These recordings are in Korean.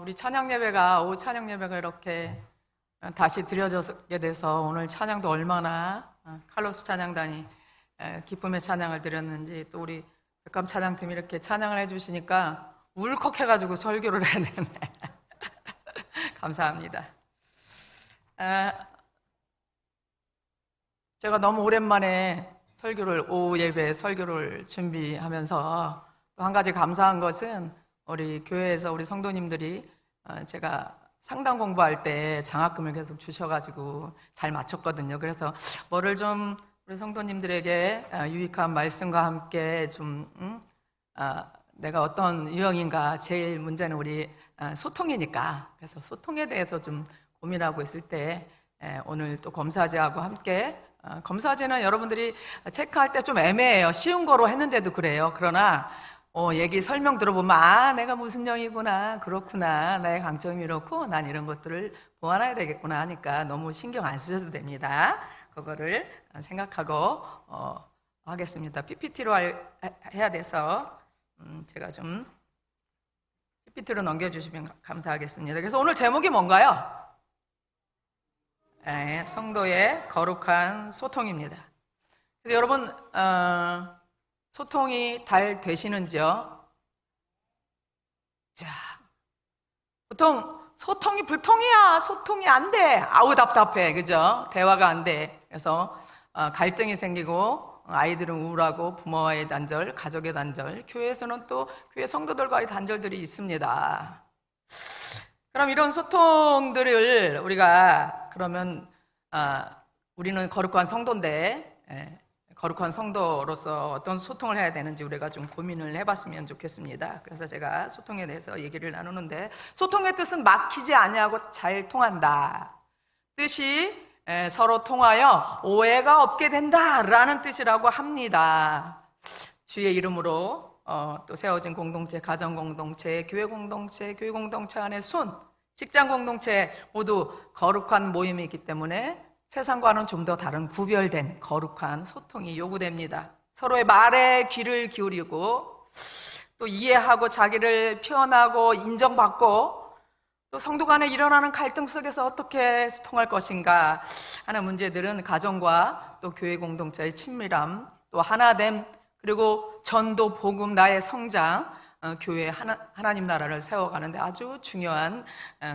우리 찬양 예배가 오후 찬양 예배가 이렇게 다시 드려지게 돼서 오늘 찬양도 얼마나 칼로스 찬양단이 기쁨의 찬양을 드렸는지, 또 우리 백감 찬양팀이 이렇게 찬양을 해주시니까 울컥해가지고 설교를 해야 되네. 감사합니다. 제가 너무 오랜만에 오후 예배 설교를 준비하면서 또 한 가지 감사한 것은 우리 교회에서 우리 성도님들이 제가 상담 공부할 때 장학금을 계속 주셔가지고 잘 마쳤거든요. 그래서 뭐를 좀 우리 성도님들에게 유익한 말씀과 함께 내가 어떤 유형인가, 제일 문제는 우리 소통이니까, 그래서 소통에 대해서 좀 고민하고 있을 때 오늘 또 검사제하고 함께, 검사제는 여러분들이 체크할 때 좀 애매해요. 쉬운 거로 했는데도 그래요. 그러나 얘기 설명 들어보면 내가 무슨 영이구나, 그렇구나, 나의 강점이 이렇고 난 이런 것들을 보완해야 되겠구나 하니까 너무 신경 안 쓰셔도 됩니다. 그거를 생각하고 하겠습니다. PPT로 해야 돼서 제가 좀 PPT로 넘겨주시면 감사하겠습니다. 그래서 오늘 제목이 뭔가요? 성도의 거룩한 소통입니다. 그래서 여러분 소통이 잘 되시는지요? 자, 보통 소통이 불통이야, 소통이 안 돼, 아우 답답해, 그죠? 대화가 안 돼. 그래서 갈등이 생기고 아이들은 우울하고, 부모와의 단절, 가족의 단절, 교회에서는 또 교회 성도들과의 단절들이 있습니다. 그럼 이런 소통들을 우리가 그러면 우리는 거룩한 성도인데 거룩한 성도로서 어떤 소통을 해야 되는지 우리가 좀 고민을 해봤으면 좋겠습니다. 그래서 제가 소통에 대해서 얘기를 나누는데, 소통의 뜻은 막히지 아니하고 잘 통한다. 뜻이 서로 통하여 오해가 없게 된다라는 뜻이라고 합니다. 주의 이름으로 또 세워진 공동체, 가정 공동체, 교회 공동체, 교회 공동체 안에 직장 공동체 모두 거룩한 모임이기 때문에 세상과는 좀 더 다른 구별된 거룩한 소통이 요구됩니다. 서로의 말에 귀를 기울이고 또 이해하고 자기를 표현하고 인정받고, 또 성도 간에 일어나는 갈등 속에서 어떻게 소통할 것인가 하는 문제들은 가정과 또 교회 공동체의 친밀함, 또 하나됨, 그리고 전도, 복음, 나의 성장, 교회 하나님 나라를 세워가는데 아주 중요한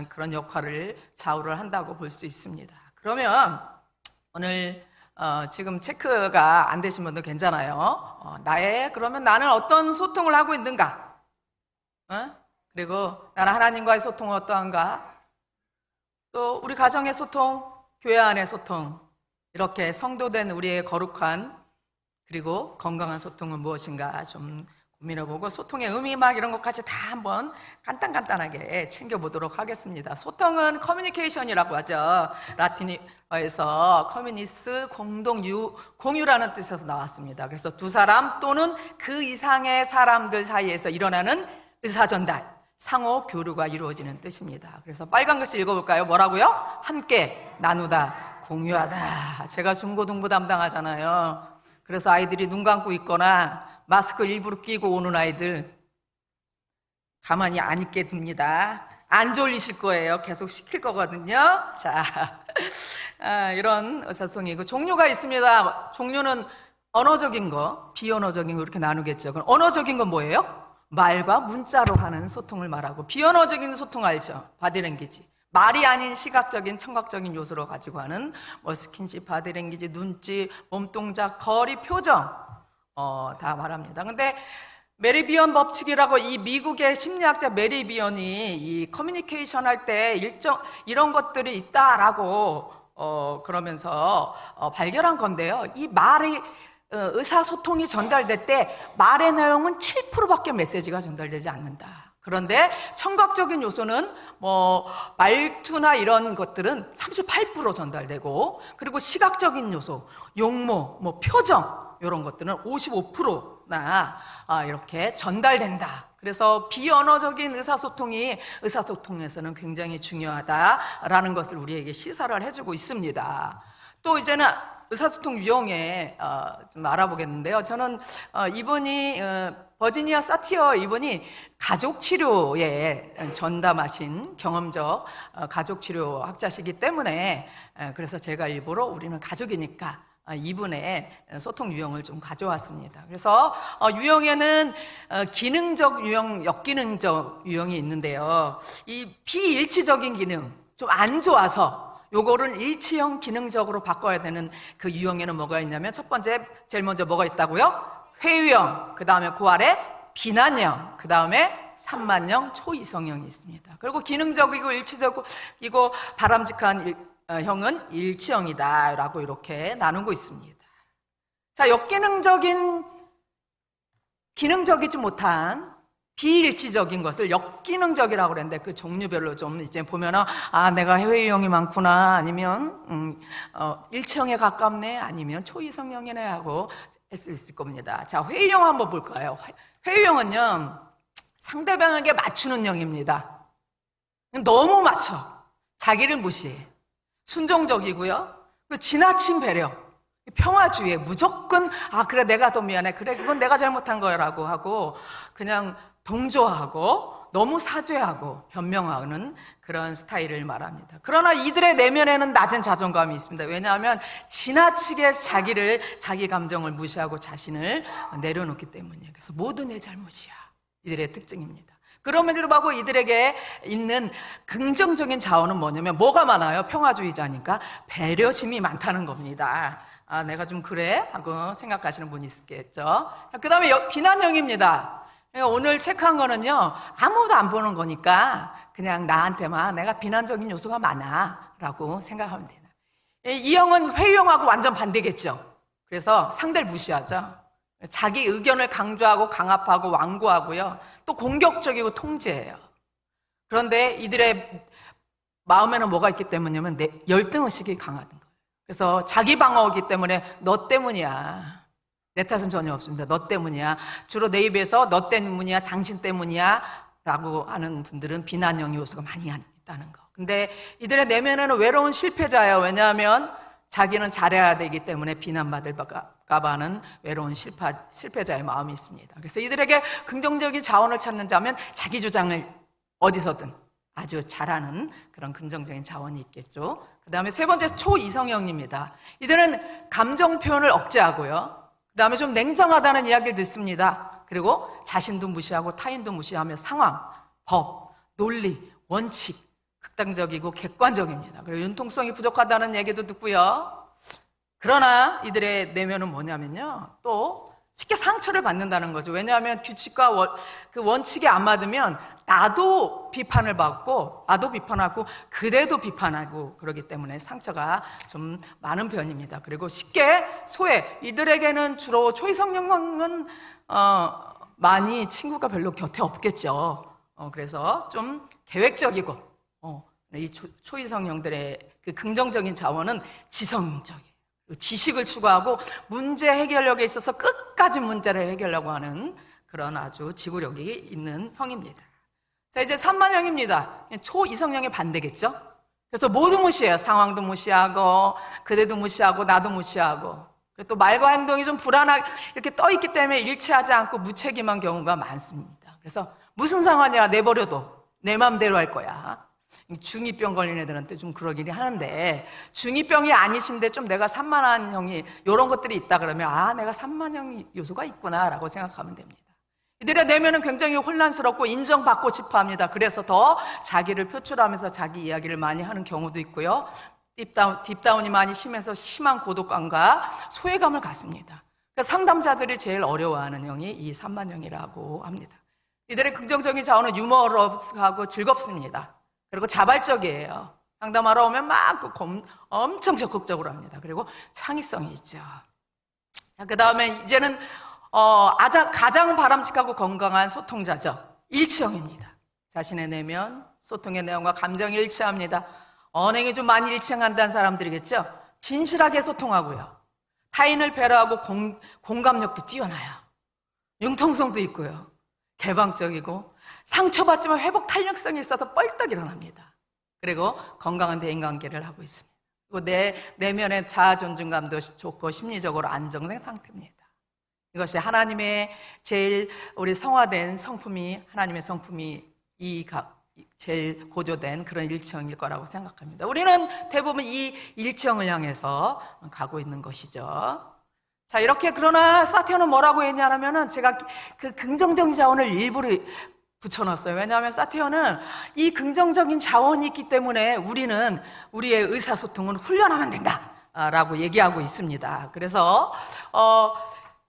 그런 역할을 좌우를 한다고 볼 수 있습니다. 그러면 오늘 지금 체크가 안 되신 분도 괜찮아요. 그러면 나는 어떤 소통을 하고 있는가? 그리고 나는 하나님과의 소통은 어떠한가? 또 우리 가정의 소통, 교회 안의 소통, 이렇게 성도된 우리의 거룩한 그리고 건강한 소통은 무엇인가 좀 고민해보고, 소통의 의미 이런 것까지 다 한번 간단하게 챙겨보도록 하겠습니다. 소통은 커뮤니케이션이라고 하죠. 라틴어에서 커뮤니스, 공유라는 뜻에서 나왔습니다. 그래서 두 사람 또는 그 이상의 사람들 사이에서 일어나는 의사전달, 상호 교류가 이루어지는 뜻입니다. 그래서 빨간 글씨 읽어볼까요? 뭐라고요? 함께 나누다, 공유하다. 제가 중고등부 담당하잖아요. 그래서 아이들이 눈 감고 있거나 마스크 일부러 끼고 오는 아이들 가만히 안 있게 둡니다. 안 졸리실 거예요. 계속 시킬 거거든요. 자, 이런 의사소통이고, 종류가 있습니다. 종류는 언어적인 거, 비언어적인 거 이렇게 나누겠죠. 그럼 언어적인 건 뭐예요? 말과 문자로 하는 소통을 말하고, 비언어적인 소통 알죠? 바디랭귀지. 말이 아닌 시각적인, 청각적인 요소로 가지고 하는 스킨십, 바디랭귀지, 눈짓, 몸동작, 거리, 표정 다 말합니다. 근데 메리 비언 법칙이라고, 이 미국의 심리학자 메리 비언이 이 커뮤니케이션 할 때 이런 것들이 있다라고 그러면서 발견한 건데요. 이 말이 의사소통이 전달될 때 말의 내용은 7%밖에 메시지가 전달되지 않는다. 그런데 청각적인 요소는 말투나 이런 것들은 38% 전달되고, 그리고 시각적인 요소, 용모, 표정 이런 것들은 55%나 이렇게 전달된다. 그래서 비언어적인 의사소통에서는 굉장히 중요하다라는 것을 우리에게 시사를 해주고 있습니다. 또 이제는 의사소통 유형에 좀 알아보겠는데요. 저는 이분이 버지니아 사티어 이분이 가족 치료에 전담하신 경험적 가족 치료 학자시기 때문에 그래서 제가 일부러 우리는 가족이니까 이분의 소통 유형을 좀 가져왔습니다. 그래서 유형에는 기능적 유형, 역기능적 유형이 있는데요. 이 비일치적인 기능, 좀 안 좋아서 요거를 일치형 기능적으로 바꿔야 되는 그 유형에는 뭐가 있냐면 첫 번째, 제일 먼저 뭐가 있다고요? 회유형, 그 다음에 그 아래 비난형, 그 다음에 산만형, 초이성형이 있습니다. 그리고 기능적이고 일치적이고 바람직한 형은 일치형이다 라고 이렇게 나누고 있습니다. 자, 기능적이지 못한 비일치적인 것을 역기능적이라고 그랬는데 그 종류별로 좀 이제 보면은 내가 회유형이 많구나, 아니면 일치형에 가깝네, 아니면 초이성형이네 하고 할 수 있을 겁니다. 자, 회유형 한번 볼까요? 회유형은요, 상대방에게 맞추는 형입니다. 너무 맞춰. 자기를 무시해. 순종적이고요. 그리고 지나친 배려. 평화주의에 무조건 그래 내가 더 미안해. 그래 그건 내가 잘못한 거라고 하고 그냥 동조하고 너무 사죄하고 변명하는 그런 스타일을 말합니다. 그러나 이들의 내면에는 낮은 자존감이 있습니다. 왜냐하면 지나치게 자기 감정을 무시하고 자신을 내려놓기 때문이에요. 그래서 모든 내 잘못이야. 이들의 특징입니다. 그럼에도 불구하고 이들에게 있는 긍정적인 자원은 뭐냐면 뭐가 많아요? 평화주의자니까 배려심이 많다는 겁니다. 내가 좀 그래? 하고 생각하시는 분이 있겠죠. 그 다음에 비난형입니다. 오늘 체크한 거는요, 아무도 안 보는 거니까 그냥 나한테만 내가 비난적인 요소가 많아 라고 생각하면 돼요. 이 형은 회유형하고 완전 반대겠죠. 그래서 상대를 무시하죠. 자기 의견을 강조하고 강압하고 완고하고요. 또 공격적이고 통제해요. 그런데 이들의 마음에는 뭐가 있기 때문이냐면 열등의식이 강하던 거예요. 그래서 자기 방어이기 때문에 너 때문이야. 내 탓은 전혀 없습니다. 너 때문이야. 주로 내 입에서 너 때문이야, 당신 때문이야 라고 하는 분들은 비난형 요소가 많이 있다는 거. 근데 이들의 내면에는 외로운 실패자예요. 왜냐하면 자기는 잘해야 되기 때문에 비난받을까 봐 하는 외로운 실패자의 마음이 있습니다. 그래서 이들에게 긍정적인 자원을 찾는 자면 자기 주장을 어디서든 아주 잘하는 그런 긍정적인 자원이 있겠죠. 그 다음에 세 번째 초이성형입니다. 이들은 감정 표현을 억제하고요. 그 다음에 좀 냉정하다는 이야기를 듣습니다. 그리고 자신도 무시하고 타인도 무시하며 상황, 법, 논리, 원칙, 극단적이고 객관적입니다. 그리고 융통성이 부족하다는 얘기도 듣고요. 그러나 이들의 내면은 뭐냐면요, 또 쉽게 상처를 받는다는 거죠. 왜냐하면 규칙과 그 원칙에 안 맞으면 나도 비판을 받고 나도 비판하고 그대도 비판하고 그러기 때문에 상처가 좀 많은 편입니다. 그리고 쉽게 소외, 이들에게는 주로 초이성형은 많이 친구가 별로 곁에 없겠죠. 그래서 좀 계획적이고 이 초이성형들의 그 긍정적인 자원은 지성적이에요. 지식을 추구하고 문제 해결력에 있어서 끝까지 문제를 해결하려고 하는 그런 아주 지구력이 있는 형입니다. 자, 이제 산만형입니다. 초이성형의 반대겠죠? 그래서 모두 무시해요. 상황도 무시하고 그대도 무시하고 나도 무시하고, 또 말과 행동이 좀 불안하게 이렇게 떠 있기 때문에 일치하지 않고 무책임한 경우가 많습니다. 그래서 무슨 상황이야 내버려둬, 내 맘대로 할 거야. 중2병 걸린 애들한테 좀 그러긴 하는데, 중2병이 아니신데 좀 내가 산만한 형이 이런 것들이 있다 그러면 내가 산만형 요소가 있구나 라고 생각하면 됩니다. 이들의 내면은 굉장히 혼란스럽고 인정받고 싶어 합니다. 그래서 더 자기를 표출하면서 자기 이야기를 많이 하는 경우도 있고요. 딥다운이 많이 심해서 심한 고독감과 소외감을 갖습니다. 그러니까 상담자들이 제일 어려워하는 형이 이 산만형이라고 합니다. 이들의 긍정적인 자원은 유머러스하고 즐겁습니다. 그리고 자발적이에요. 상담하러 오면 엄청 적극적으로 합니다. 그리고 창의성이 있죠. 자, 그 다음에 이제는 가장 바람직하고 건강한 소통자죠. 일치형입니다. 자신의 내면, 소통의 내용과 감정이 일치합니다. 언행이 좀 많이 일치한다는 사람들이겠죠. 진실하게 소통하고요. 타인을 배려하고 공감력도 뛰어나요. 융통성도 있고요. 개방적이고 상처받지만 회복 탄력성이 있어서 뻘떡 일어납니다. 그리고 건강한 대인관계를 하고 있습니다. 그리고 내 내면의 자아 존중감도 좋고 심리적으로 안정된 상태입니다. 이것이 하나님의 제일 우리 성화된 성품이, 하나님의 성품이 제일 고조된 그런 일청일 거라고 생각합니다. 우리는 대부분 이 일청을 향해서 가고 있는 것이죠. 자, 이렇게 그러나 사티온은 뭐라고 했냐면은 제가 그 긍정적인 자원을 일부러 붙여놨어요. 왜냐하면 사티온은 이 긍정적인 자원이 있기 때문에 우리는 우리의 의사소통은 훈련하면 된다라고 얘기하고 있습니다. 그래서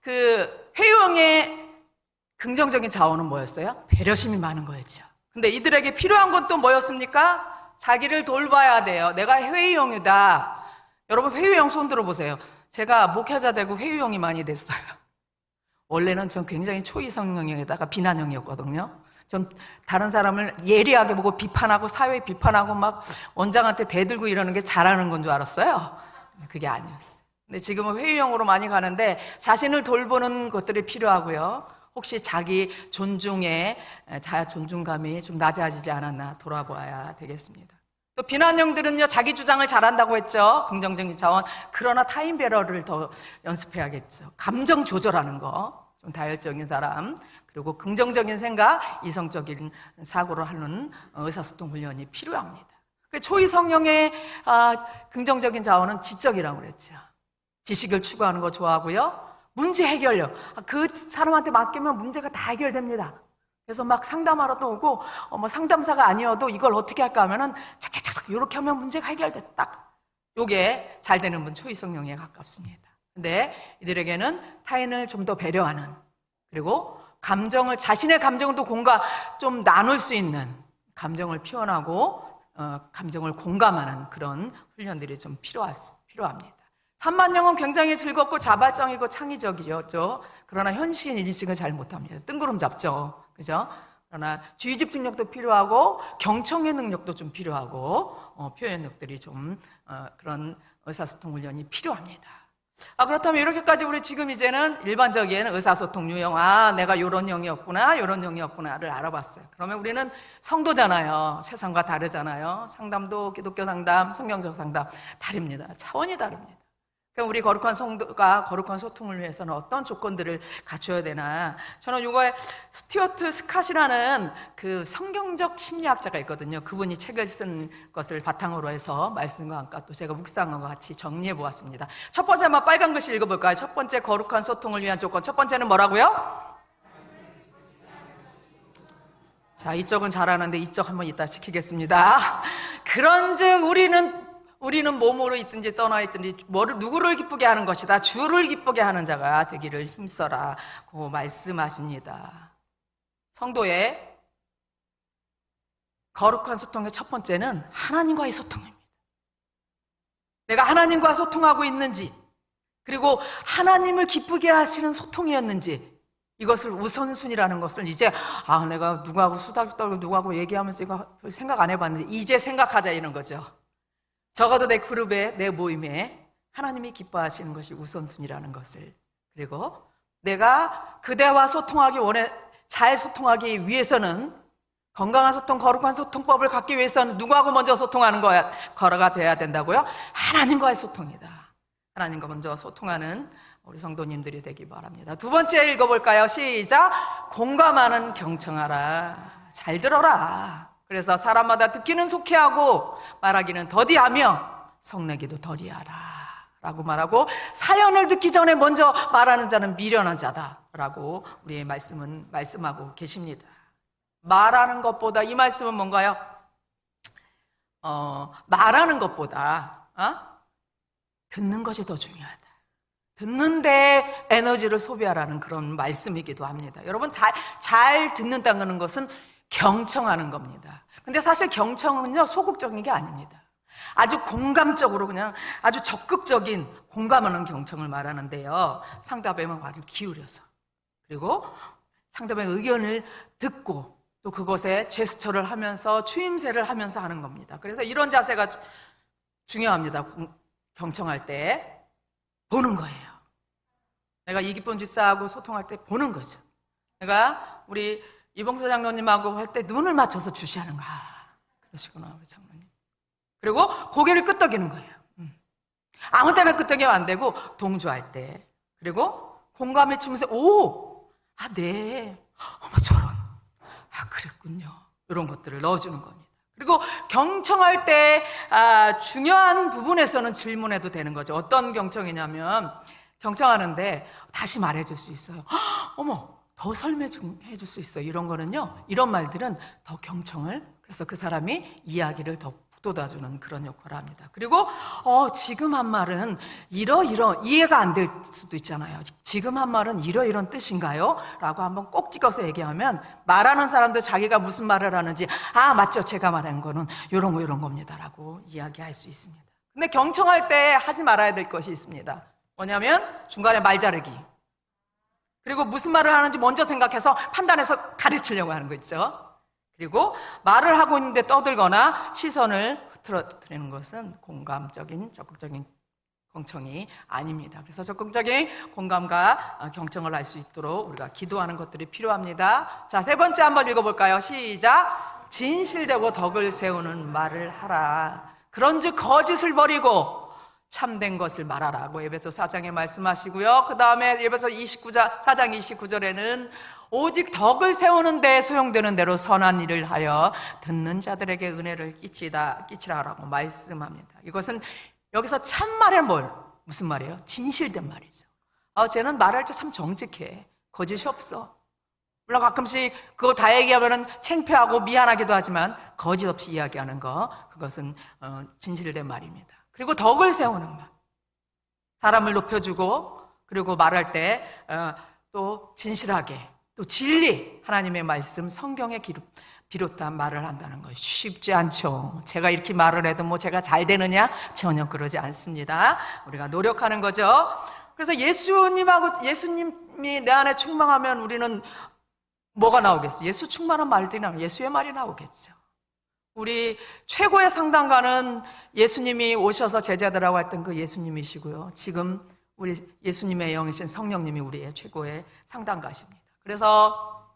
그 회유형의 긍정적인 자원은 뭐였어요? 배려심이 많은 거였죠. 근데 이들에게 필요한 건 또 뭐였습니까? 자기를 돌봐야 돼요. 내가 회유형이다. 여러분 회유형 손 들어보세요. 제가 목회자 되고 회유형이 많이 됐어요. 원래는 전 굉장히 초이성형에다가 비난형이었거든요. 전 다른 사람을 예리하게 보고 비판하고 사회 비판하고 막 원장한테 대들고 이러는 게 잘하는 건 줄 알았어요. 그게 아니었어요. 근데 지금은 회유형으로 많이 가는데 자신을 돌보는 것들이 필요하고요. 혹시 자기 자아 존중감이 좀 낮아지지 않았나 돌아봐야 되겠습니다. 또 비난형들은요, 자기 주장을 잘한다고 했죠. 긍정적인 자원. 그러나 타인 배려를 더 연습해야겠죠. 감정 조절하는 거, 좀 다혈적인 사람, 그리고 긍정적인 생각, 이성적인 사고를 하는 의사소통 훈련이 필요합니다. 초이성형의 긍정적인 자원은 지적이라고 그랬죠. 지식을 추구하는 거 좋아하고요. 문제 해결력. 그 사람한테 맡기면 문제가 다 해결됩니다. 그래서 막 상담하러 또 오고, 상담사가 아니어도 이걸 어떻게 할까 하면은 착착착 이렇게 하면 문제가 해결됐다. 요게 잘 되는 분 초이성형에 가깝습니다. 근데 이들에게는 타인을 좀 더 배려하는, 그리고 자신의 감정을 또 좀 나눌 수 있는, 감정을 표현하고 감정을 공감하는 그런 훈련들이 좀 필요합니다. 산만형은 굉장히 즐겁고 자발적이고 창의적이죠. 그러나 현실 인식을 잘 못합니다. 뜬구름 잡죠. 그죠? 그러나 주의 집중력도 필요하고 경청의 능력도 좀 필요하고 표현력들이 좀 그런 의사소통 훈련이 필요합니다. 그렇다면 이렇게까지 우리 지금 이제는 일반적인 의사소통 유형, 내가 요런 형이었구나, 요런 형이었구나를 알아봤어요. 그러면 우리는 성도잖아요. 세상과 다르잖아요. 상담도 기독교 상담, 성경적 상담 다릅니다. 차원이 다릅니다. 그럼 우리 거룩한 성도가 거룩한 소통을 위해서는 어떤 조건들을 갖춰야 되나? 저는 이거에 스튜어트 스캇이라는 그 성경적 심리학자가 있거든요. 그분이 책을 쓴 것을 바탕으로 해서 말씀과 함께 또 제가 묵상과 같이 정리해 보았습니다. 첫 번째 한번 빨간 글씨 읽어볼까요? 첫 번째 거룩한 소통을 위한 조건. 첫 번째는 뭐라고요? 자, 이쪽은 잘하는데 이쪽 한번 이따 지키겠습니다. 그런즉 우리는 몸으로 있든지 떠나 있든지 누구를 기쁘게 하는 것이다. 주를 기쁘게 하는 자가 되기를 힘써라고 말씀하십니다. 성도의 거룩한 소통의 첫 번째는 하나님과의 소통입니다. 내가 하나님과 소통하고 있는지, 그리고 하나님을 기쁘게 하시는 소통이었는지, 이것을 우선순위라는 것을 이제 내가 누구하고 수다 떨고 누구하고 얘기하면서 이거 생각 안 해봤는데 이제 생각하자 이런 거죠. 적어도 내 그룹에, 내 모임에 하나님이 기뻐하시는 것이 우선순위라는 것을, 그리고 내가 그대와 잘 소통하기 위해서는 건강한 소통, 거룩한 소통법을 갖기 위해서는 누구하고 먼저 소통하는 거가 돼야 된다고요? 하나님과의 소통이다. 하나님과 먼저 소통하는 우리 성도님들이 되기 바랍니다. 두 번째 읽어볼까요? 시작! 공감하는 경청하라. 잘 들어라. 그래서 사람마다 듣기는 속히하고 말하기는 더디하며 성내기도 덜이하라 라고 말하고, 사연을 듣기 전에 먼저 말하는 자는 미련한 자다라고 우리의 말씀은 말씀하고 계십니다. 말하는 것보다, 이 말씀은 뭔가요? 말하는 것보다 듣는 것이 더 중요하다. 듣는데 에너지를 소비하라는 그런 말씀이기도 합니다. 여러분, 잘 듣는다는 것은 경청하는 겁니다. 근데 사실 경청은요, 소극적인 게 아닙니다. 아주 공감적으로 그냥 아주 적극적인 공감하는 경청을 말하는데요. 상대방의 말을 기울여서, 그리고 상대방의 의견을 듣고 또 그것에 제스처를 하면서 추임새를 하면서 하는 겁니다. 그래서 이런 자세가 중요합니다. 경청할 때 보는 거예요. 내가 이기쁜 집사하고 소통할 때 보는 거죠. 내가 우리 이봉사 장로님하고 할 때 눈을 맞춰서 주시하는 거야. 그러시구나, 우리 장로님. 그리고 고개를 끄덕이는 거예요. 아무 때나 끄덕이면 안 되고 동조할 때, 그리고 공감해 주면서 네, 어머 저런, 그랬군요. 이런 것들을 넣어주는 겁니다. 그리고 경청할 때 중요한 부분에서는 질문해도 되는 거죠. 어떤 경청이냐면 경청하는데 다시 말해줄 수 있어요. 어머, 더 설명해 줄 수 있어요. 이런 거는요, 이런 말들은 더 경청을, 그래서 그 사람이 이야기를 더 북돋아주는 그런 역할을 합니다. 그리고 지금 한 말은 이런 이해가 안 될 수도 있잖아요. 지금 한 말은 이런 뜻인가요? 라고 한번 꼭 찍어서 얘기하면 말하는 사람도 자기가 무슨 말을 하는지 맞죠, 제가 말한 거는 이런 겁니다 라고 이야기할 수 있습니다. 근데 경청할 때 하지 말아야 될 것이 있습니다. 뭐냐면 중간에 말 자르기, 그리고 무슨 말을 하는지 먼저 생각해서 판단해서 가르치려고 하는 거 있죠. 그리고 말을 하고 있는데 떠들거나 시선을 흐트러뜨리는 것은 공감적인, 적극적인 경청이 아닙니다. 그래서 적극적인 공감과 경청을 할 수 있도록 우리가 기도하는 것들이 필요합니다. 자, 세 번째 한번 읽어볼까요? 시작. 진실되고 덕을 세우는 말을 하라. 그런즉 거짓을 버리고 참된 것을 말하라고 에베소 4장에 말씀하시고요. 그 다음에 에베소 4장 29절에는 오직 덕을 세우는 데 소용되는 대로 선한 일을 하여 듣는 자들에게 은혜를 끼치라라고 말씀합니다. 이것은 여기서 참말의 무슨 말이에요? 진실된 말이죠. 쟤는 말할 때 참 정직해. 거짓이 없어. 물론 가끔씩 그거 다 얘기하면 창피하고 미안하기도 하지만 거짓 없이 이야기하는 거, 그것은 진실된 말입니다. 그리고 덕을 세우는 말, 사람을 높여주고, 그리고 말할 때 또 진실하게, 또 진리, 하나님의 말씀, 성경에 비롯한 말을 한다는 것이 쉽지 않죠. 제가 이렇게 말을 해도 제가 잘 되느냐? 전혀 그러지 않습니다. 우리가 노력하는 거죠. 그래서 예수님이 내 안에 충만하면 우리는 뭐가 나오겠어요? 예수 충만한 말들이 나오고 예수의 말이 나오겠죠. 우리 최고의 상담가는 예수님이 오셔서 제자들하고 했던 그 예수님이시고요. 지금 우리 예수님의 영이신 성령님이 우리의 최고의 상담가십니다. 그래서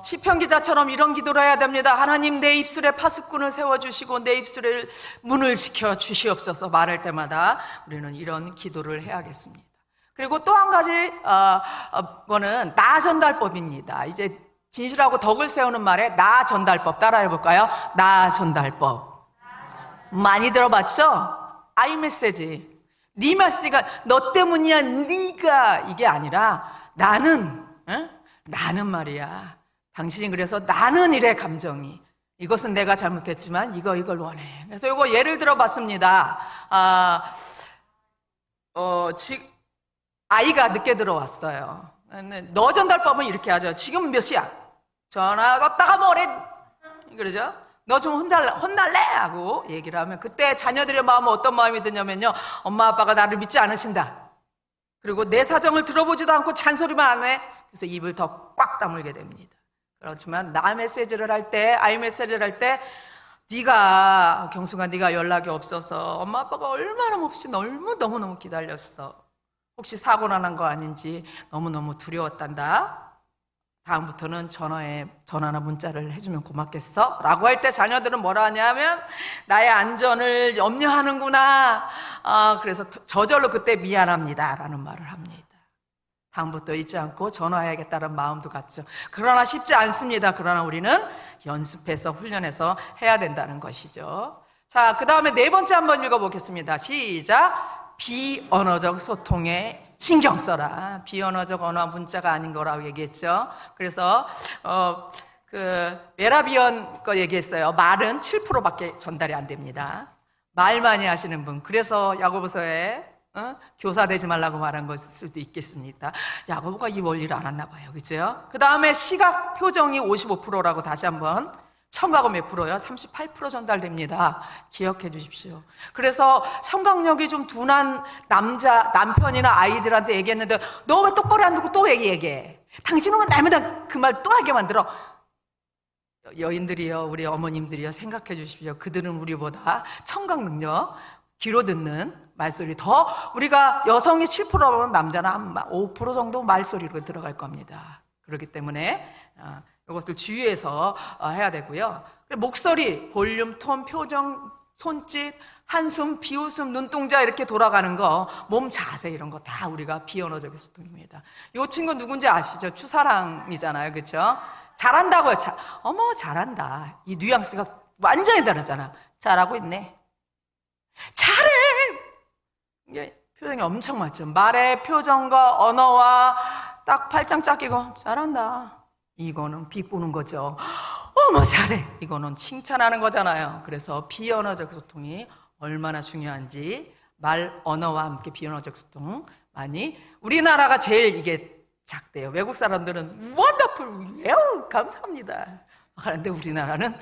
시편 기자처럼 이런 기도를 해야 됩니다. 하나님, 내 입술에 파수꾼을 세워주시고 내 입술에 문을 지켜 주시옵소서. 말할 때마다 우리는 이런 기도를 해야겠습니다. 그리고 또 한 가지 거는 나 전달법입니다. 이제 진실하고 덕을 세우는 말에 나 전달법 따라해 볼까요? 나 전달법 많이 들어봤죠? 아이메시지, 네 메시지가 너 때문이야, 네가, 이게 아니라 나는 말이야, 당신이 그래서 나는 이래, 감정이 이것은 내가 잘못했지만 이걸 원해. 그래서 이거 예를 들어 봤습니다. 아이가 늦게 들어왔어요. 너 전달법은 이렇게 하죠. 지금 몇 시야? 전화 껐다가 뭐래? 그러죠? 너 좀 혼날래? 하고 얘기를 하면 그때 자녀들의 마음은 어떤 마음이 드냐면요, 엄마 아빠가 나를 믿지 않으신다, 그리고 내 사정을 들어보지도 않고 잔소리만 안 해. 그래서 입을 더 꽉 다물게 됩니다. 그렇지만 나 메시지를 할 때, 아이 메시지를 할 때, 경수가 네가 연락이 없어서 엄마 아빠가 얼마나 몹시 너무너무 기다렸어. 혹시 사고나 난 거 아닌지 너무너무 두려웠단다. 다음부터는 전화나 문자를 해주면 고맙겠어? 라고 할 때 자녀들은 뭐라 하냐면 나의 안전을 염려하는구나. 그래서 저절로 그때 미안합니다 라는 말을 합니다. 다음부터 잊지 않고 전화해야겠다는 마음도 갖죠. 그러나 쉽지 않습니다. 그러나 우리는 연습해서 훈련해서 해야 된다는 것이죠. 자, 그 다음에 네 번째 한번 읽어보겠습니다. 시작. 비언어적 소통에 신경 써라. 비언어적 언어 문자가 아닌 거라고 얘기했죠. 그래서 메라비언 거 얘기했어요. 말은 7%밖에 전달이 안 됩니다. 말 많이 하시는 분, 그래서 야고보서에 교사 되지 말라고 말한 걸 수도 있겠습니다. 야고보가 이 원리를 알았나 봐요. 그죠? 그 다음에 시각 표정이 55%라고 다시 한번, 청각은 몇 프로요? 38% 전달됩니다. 기억해 주십시오. 그래서 청각력이 좀 둔한 남편이나 아이들한테 얘기했는데 너 왜 똑바로 안 듣고 또 얘기해? 당신은 왜 날마다 그 말 또 하게 만들어? 여인들이요, 우리 어머님들이요, 생각해 주십시오. 그들은 우리보다 청각 능력, 귀로 듣는 말소리 더, 우리가 여성이 7%면 남자는 한 5% 정도 말소리로 들어갈 겁니다. 그렇기 때문에 이것들 주의해서 해야 되고요. 목소리, 볼륨, 톤, 표정, 손짓, 한숨, 비웃음, 눈동자 이렇게 돌아가는 거, 몸 자세 이런 거 다 우리가 비언어적인 소통입니다. 이 친구 누군지 아시죠? 추사랑이잖아요, 그렇죠? 잘한다고요. 어머 잘한다. 이 뉘앙스가 완전히 다르잖아. 잘하고 있네. 잘해. 이게 표정이 엄청 맞죠. 말의 표정과 언어와 딱 팔짱 짝 끼고 잘한다. 이거는 비꼬는 거죠. 어머 잘해. 이거는 칭찬하는 거잖아요. 그래서 비언어적 소통이 얼마나 중요한지 말 언어와 함께 비언어적 소통 많이 우리나라가 제일 이게 작대요. 외국 사람들은 원더풀, 감사합니다 하는데 우리나라는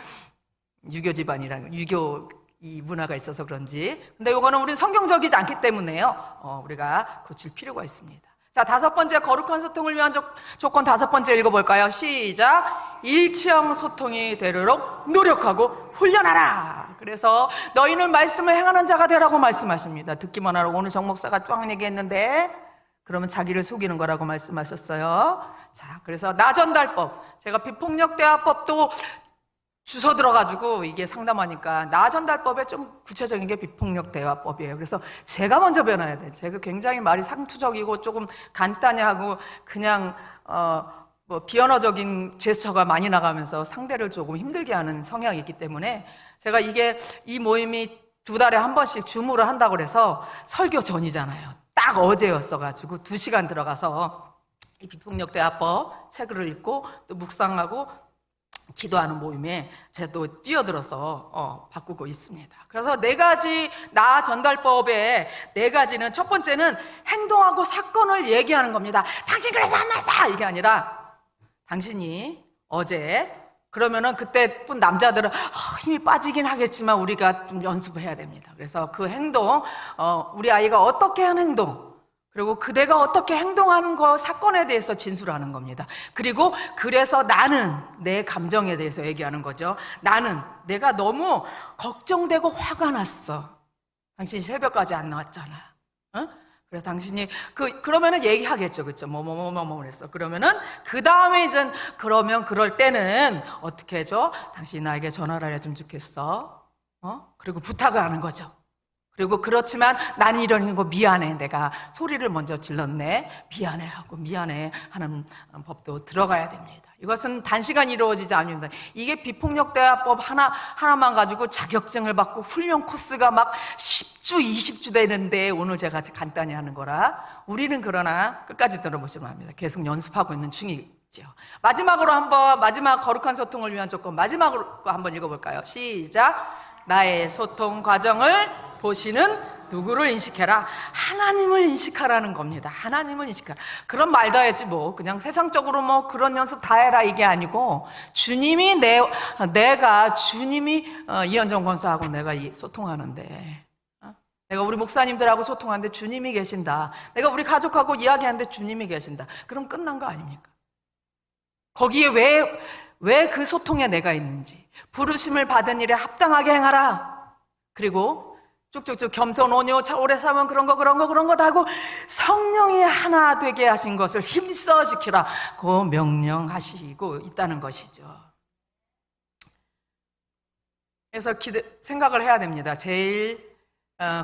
유교 집안이라는 유교 이 문화가 있어서 그런지 근데 이거는 우리는 성경적이지 않기 때문에요. 우리가 고칠 필요가 있습니다. 자, 5번째 거룩한 소통을 위한 조건 5번째 읽어볼까요? 시작. 일치형 소통이 되도록 노력하고 훈련하라. 그래서 너희는 말씀을 행하는 자가 되라고 말씀하십니다. 듣기만 하라고 오늘 정 목사가 쫙 얘기했는데 그러면 자기를 속이는 거라고 말씀하셨어요. 자, 그래서 나전달법, 제가 비폭력대화법도 주워 들어가지고 이게 상담하니까 나전달법에 좀 구체적인 게 비폭력대화법이에요. 그래서 제가 먼저 변해야 돼. 제가 굉장히 말이 상투적이고 조금 간단히 하고 그냥 비언어적인 제스처가 많이 나가면서 상대를 조금 힘들게 하는 성향이 있기 때문에 제가 이 모임이 2달에 한 번씩 줌으로 한다고 그래서 설교 전이잖아요. 딱 어제였어가지고 2시간 들어가서 이 비폭력대화법 책을 읽고 또 묵상하고 기도하는 모임에 제가 또 뛰어들어서 바꾸고 있습니다. 그래서 4가지 나 전달법의 4가지는 첫 번째는 행동하고 사건을 얘기하는 겁니다. 당신 그래서 안 맞아! 이게 아니라 당신이 어제 그러면은 그때뿐 남자들은 힘이 빠지긴 하겠지만 우리가 좀 연습을 해야 됩니다. 그래서 그 행동, 우리 아이가 어떻게 한 행동 그리고 그대가 어떻게 행동한 거 사건에 대해서 진술하는 겁니다. 그리고 그래서 나는 내 감정에 대해서 얘기하는 거죠. 나는 내가 너무 걱정되고 화가 났어. 당신이 새벽까지 안 나왔잖아. 어? 그래서 당신이 그러면은 얘기하겠죠, 그렇죠? 그랬어. 그러면은 그 다음에 이제 그러면 그럴 때는 어떻게 해줘? 당신이 나에게 전화를 해주면 좋겠어. 그리고 부탁을 하는 거죠. 그리고 그렇지만 난 이러는 거 미안해. 내가 소리를 먼저 질렀네. 미안해 하고 미안해 하는 법도 들어가야 됩니다. 이것은 단시간 이루어지지 않습니다. 이게 비폭력대화법 하나만 가지고 자격증을 받고 훈련 코스가 막 10주, 20주 되는데 오늘 제가 간단히 하는 거라 우리는 그러나 끝까지 들어보시면 합니다. 계속 연습하고 있는 중이죠. 마지막 거룩한 소통을 위한 조건 마지막으로 한번 읽어볼까요? 시작. 나의 소통 과정을 보시는 누구를 인식해라? 하나님을 인식하라는 겁니다. 하나님을 인식하라. 그런 말 다 했지 뭐 그냥 세상적으로 뭐 그런 연습 다 해라 이게 아니고 주님이 내가 주님이 이현정 권사하고 내가 소통하는데 내가 우리 목사님들하고 소통하는데 주님이 계신다. 내가 우리 가족하고 이야기하는데 주님이 계신다. 그럼 끝난 거 아닙니까? 거기에 왜 그 소통에 내가 있는지 부르심을 받은 일에 합당하게 행하라. 그리고 쭉쭉쭉 겸손, 온유, 오래 살면 그런 거 다 하고 성령이 하나 되게 하신 것을 힘써 지키라. 그 명령하시고 있다는 것이죠. 그래서 생각을 해야 됩니다. 제일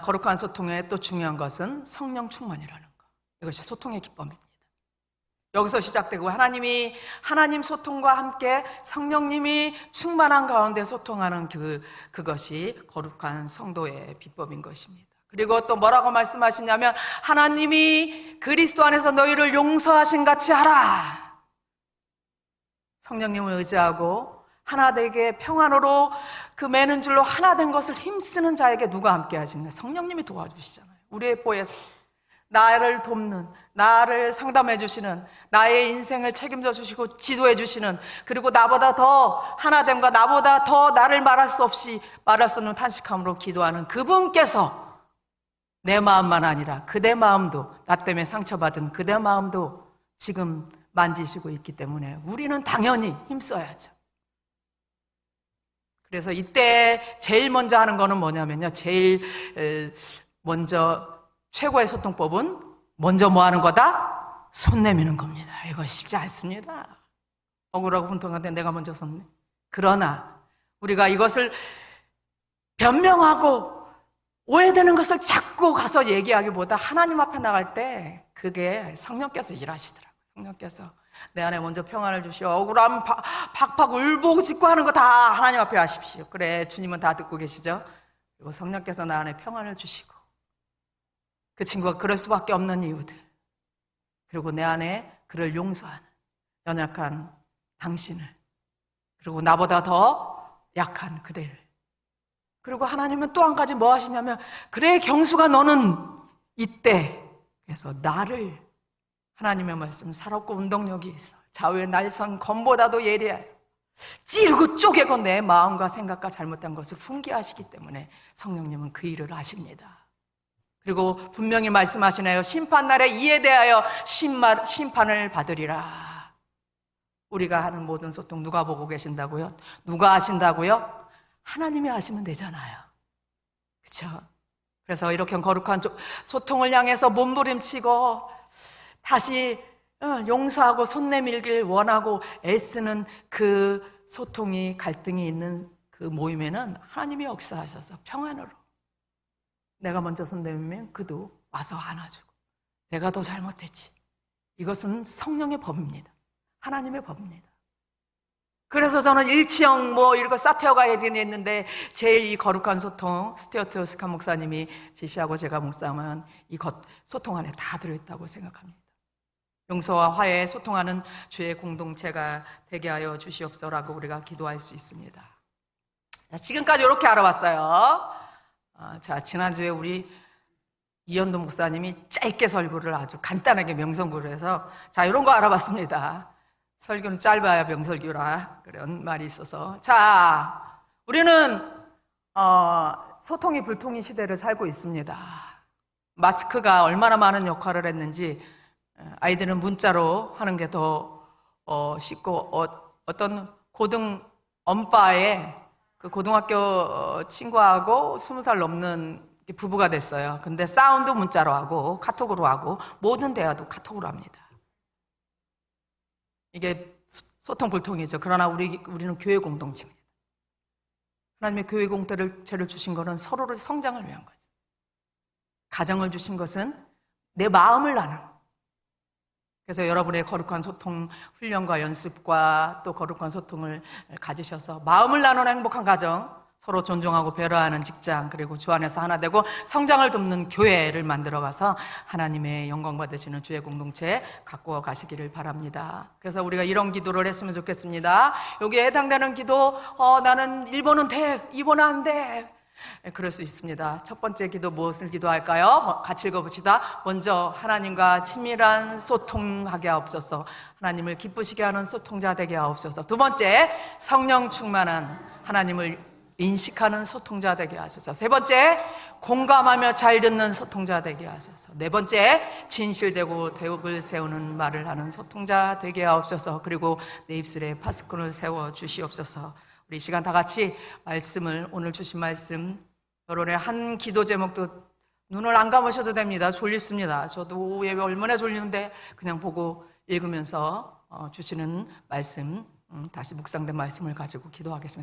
거룩한 소통의 또 중요한 것은 성령 충만이라는 것. 이것이 소통의 기법입니다. 여기서 시작되고 하나님 소통과 함께 성령님이 충만한 가운데 소통하는 그것이 거룩한 성도의 비법인 것입니다. 그리고 또 뭐라고 말씀하시냐면 하나님이 그리스도 안에서 너희를 용서하신 같이 하라. 성령님을 의지하고 하나 되게 평안으로 그 매는 줄로 하나 된 것을 힘쓰는 자에게 누가 함께 하시냐? 성령님이 도와주시잖아요. 우리의 보혜사, 나를 돕는, 나를 상담해 주시는, 나의 인생을 책임져 주시고 지도해 주시는, 그리고 나보다 더 하나됨과 나보다 더 나를 말할 수 없는 탄식함으로 기도하는 그분께서 내 마음만 아니라 그대 마음도, 나 때문에 상처받은 그대 마음도 지금 만지시고 있기 때문에 우리는 당연히 힘써야죠. 그래서 이때 제일 먼저 하는 거는 뭐냐면요, 제일 먼저 최고의 소통법은 먼저 뭐 하는 거다? 손 내미는 겁니다. 이거 쉽지 않습니다. 억울하고 분통한데 내가 먼저 손 내. 그러나 우리가 이것을 변명하고 오해되는 것을 자꾸 가서 얘기하기보다 하나님 앞에 나갈 때 그게 성령께서 일하시더라고요. 성령께서 내 안에 먼저 평안을 주시오. 억울함 팍팍 울고 짖고 하는 거 다 하나님 앞에 하십시오. 그래, 주님은 다 듣고 계시죠. 그리고 성령께서 나 안에 평안을 주시고 그 친구가 그럴 수밖에 없는 이유들, 그리고 내 안에 그를 용서하는 연약한 당신을, 그리고 나보다 더 약한 그대를, 그리고 하나님은 또 한 가지 뭐 하시냐면, 그래 경수가 너는 이때, 그래서 나를, 하나님의 말씀은 살았고 운동력이 있어. 좌우의 날선 검보다도 예리하여 찌르고 쪼개고 내 마음과 생각과 잘못된 것을 훈계하시기 때문에 성령님은 그 일을 하십니다. 그리고 분명히 말씀하시네요. 심판날에 이에 대하여 심판을 받으리라. 우리가 하는 모든 소통 누가 보고 계신다고요? 누가 하신다고요? 하나님이 하시면 되잖아요. 그렇죠? 그래서 이렇게 거룩한 소통을 향해서 몸부림치고 다시 용서하고 손 내밀길 원하고 애쓰는 그 소통이, 갈등이 있는 그 모임에는 하나님이 역사하셔서 평안으로, 내가 먼저 손 내밀면 그도 와서 안아주고, 내가 더 잘못했지. 이것은 성령의 법입니다. 하나님의 법입니다. 그래서 저는 일치형 이거 사티어가 얘기했는데, 제일 이 거룩한 소통, 스튜어트 스캇 목사님이 지시하고 제가 묵상한 이 소통 안에 다 들어있다고 생각합니다. 용서와 화해, 소통하는 주의 공동체가 되게 하여 주시옵소서라고 우리가 기도할 수 있습니다. 자, 지금까지 이렇게 알아봤어요. 자, 지난주에 우리 이현도 목사님이 짧게 설교를 아주 간단하게 명성구를 해서, 자, 이런 거 알아봤습니다. 설교는 짧아야 명설교라, 그런 말이 있어서. 자, 우리는 소통이 불통이 시대를 살고 있습니다. 마스크가 얼마나 많은 역할을 했는지, 아이들은 문자로 하는 게 더 쉽고, 어떤 고등 엄빠의 그 고등학교 친구하고 20살 넘는 부부가 됐어요. 근데 싸움도 문자로 하고 카톡으로 하고 모든 대화도 카톡으로 합니다. 이게 소통 불통이죠. 그러나 우리는 교회 공동체입니다. 하나님의 교회 공동체를 주신 것은 서로를 성장을 위한 거죠. 가정을 주신 것은 내 마음을 나누는. 그래서 여러분의 거룩한 소통 훈련과 연습과 또 거룩한 소통을 가지셔서 마음을 나누는 행복한 가정, 서로 존중하고 배려하는 직장, 그리고 주 안에서 하나 되고 성장을 돕는 교회를 만들어가서 하나님의 영광 받으시는 주의 공동체 갖고 가시기를 바랍니다. 그래서 우리가 이런 기도를 했으면 좋겠습니다. 여기에 해당되는 기도, 나는 1번은 돼, 2번은 안 돼. 그럴 수 있습니다. 첫 번째 기도 무엇을 기도할까요? 같이 읽어봅시다. 먼저 하나님과 친밀한 소통하게 하옵소서. 하나님을 기쁘시게 하는 소통자 되게 하옵소서. 두 번째, 성령 충만한 하나님을 인식하는 소통자 되게 하소서. 세 번째, 공감하며 잘 듣는 소통자 되게 하소서. 네 번째, 진실되고 대업을 세우는 말을 하는 소통자 되게 하옵소서. 그리고 내 입술에 파수꾼을 세워 주시옵소서. 우리 이 시간 다 같이 말씀을, 오늘 주신 말씀, 여러분의 한 기도 제목도 눈을 안 감으셔도 됩니다. 졸립습니다. 저도 오후에 얼마나 졸리는데 그냥 보고 읽으면서 주시는 말씀, 다시 묵상된 말씀을 가지고 기도하겠습니다.